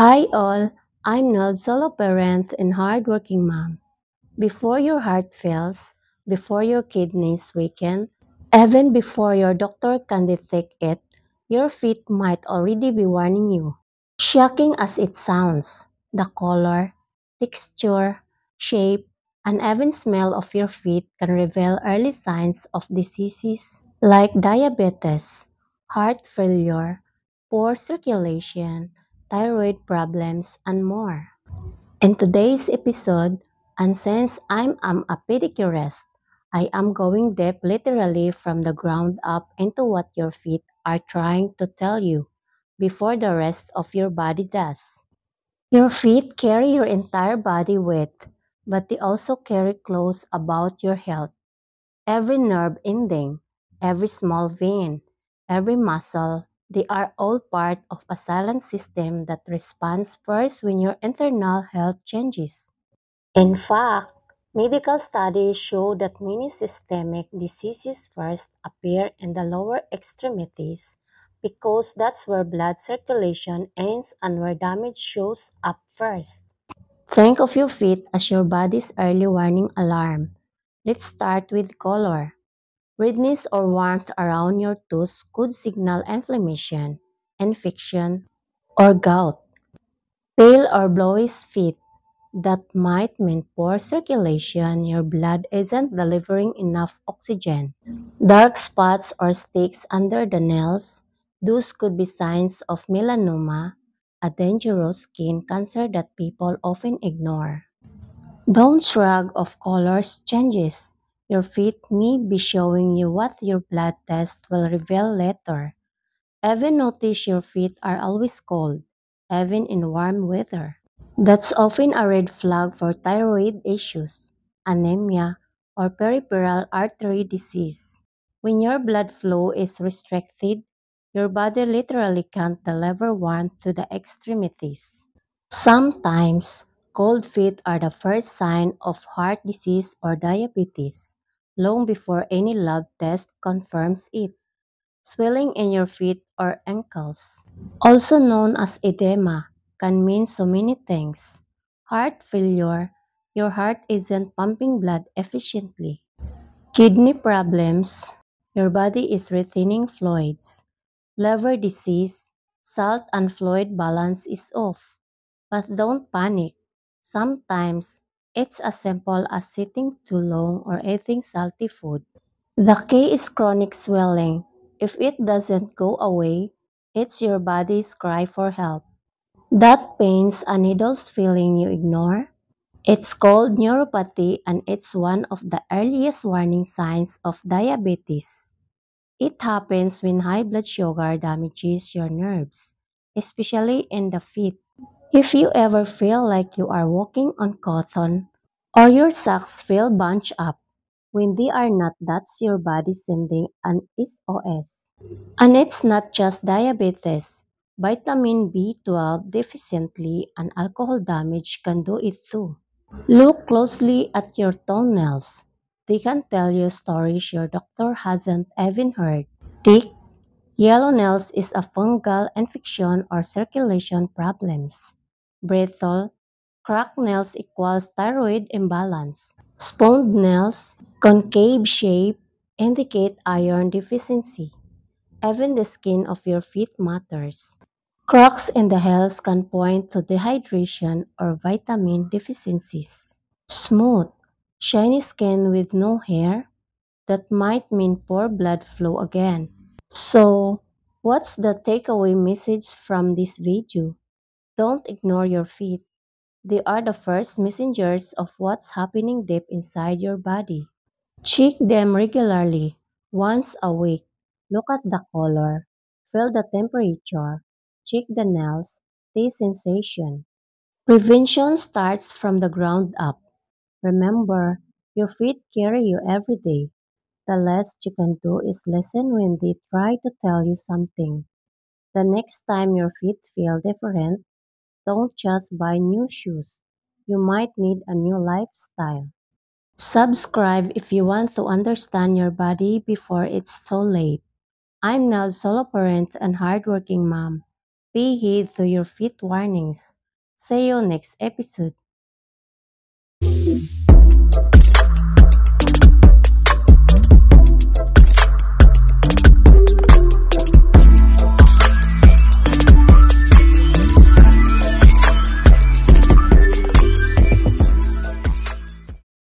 Hi all, I'm Nell, solo parent and hardworking mom. Before your heart fails, before your kidneys weaken, even before your doctor can detect it, your feet might already be warning you. Shocking as it sounds, the color, texture, shape, and even smell of your feet can reveal early signs of diseases like diabetes, heart failure, poor circulation, thyroid problems, and more. In today's episode, and since I'm a pedicurist, I am going deep literally from the ground up into what your feet are trying to tell you before the rest of your body does. Your feet carry your entire body weight, but they also carry clues about your health. Every nerve ending, every small vein, every muscle, they are all part of a silent system that responds first when your internal health changes. In fact, medical studies show that many systemic diseases first appear in the lower extremities because that's where blood circulation ends and where damage shows up first. Think of your feet as your body's early warning alarm. Let's start with color. Redness or warmth around your toes could signal inflammation, infection, or gout. Pale or bluish feet, that might mean poor circulation, your blood isn't delivering enough oxygen. Dark spots or sticks under the nails, those could be signs of melanoma, a dangerous skin cancer that people often ignore. Don't shrug off colors changes. Your feet may be showing you what your blood test will reveal later. Even notice your feet are always cold, even in warm weather. That's often a red flag for thyroid issues, anemia, or peripheral artery disease. When your blood flow is restricted, your body literally can't deliver warmth to the extremities. Sometimes, cold feet are the first sign of heart disease or diabetes, long before any lab test confirms it. Swelling in your feet or ankles, also known as edema, can mean so many things. Heart failure, your heart isn't pumping blood efficiently. Kidney problems, your body is retaining fluids. Liver disease, salt and fluid balance is off. But don't panic. Sometimes it's as simple as sitting too long or eating salty food. The key is chronic swelling. If it doesn't go away, it's your body's cry for help. That pain's a needle's feeling you ignore. It's called neuropathy and it's one of the earliest warning signs of diabetes. It happens when high blood sugar damages your nerves, especially in the feet. If you ever feel like you are walking on cotton or your socks feel bunched up when they are not, that's your body sending an SOS. And it's not just diabetes. Vitamin B12 deficiency and alcohol damage can do it too. Look closely at your toenails. They can tell you stories your doctor hasn't even heard. Thick, yellow nails is a fungal infection or circulation problems. Brittle, cracked nails equals thyroid imbalance. Sponge nails, concave shape, indicate iron deficiency. Even the skin of your feet matters. Cracks in the heels can point to dehydration or vitamin deficiencies. Smooth, shiny skin with no hair, that might mean poor blood flow again. So, what's the takeaway message from this video? Don't ignore your feet. They are the first messengers of what's happening deep inside your body. Check them regularly, once a week. Look at the color, feel the temperature, check the nails, taste sensation. Prevention starts from the ground up. Remember, your feet carry you every day. The least you can do is listen when they try to tell you something. The next time your feet feel different, don't just buy new shoes. You might need a new lifestyle. Subscribe if you want to understand your body before it's too late. I'm now solo parent and hardworking mom. Pay heed to your feet warnings. See you next episode.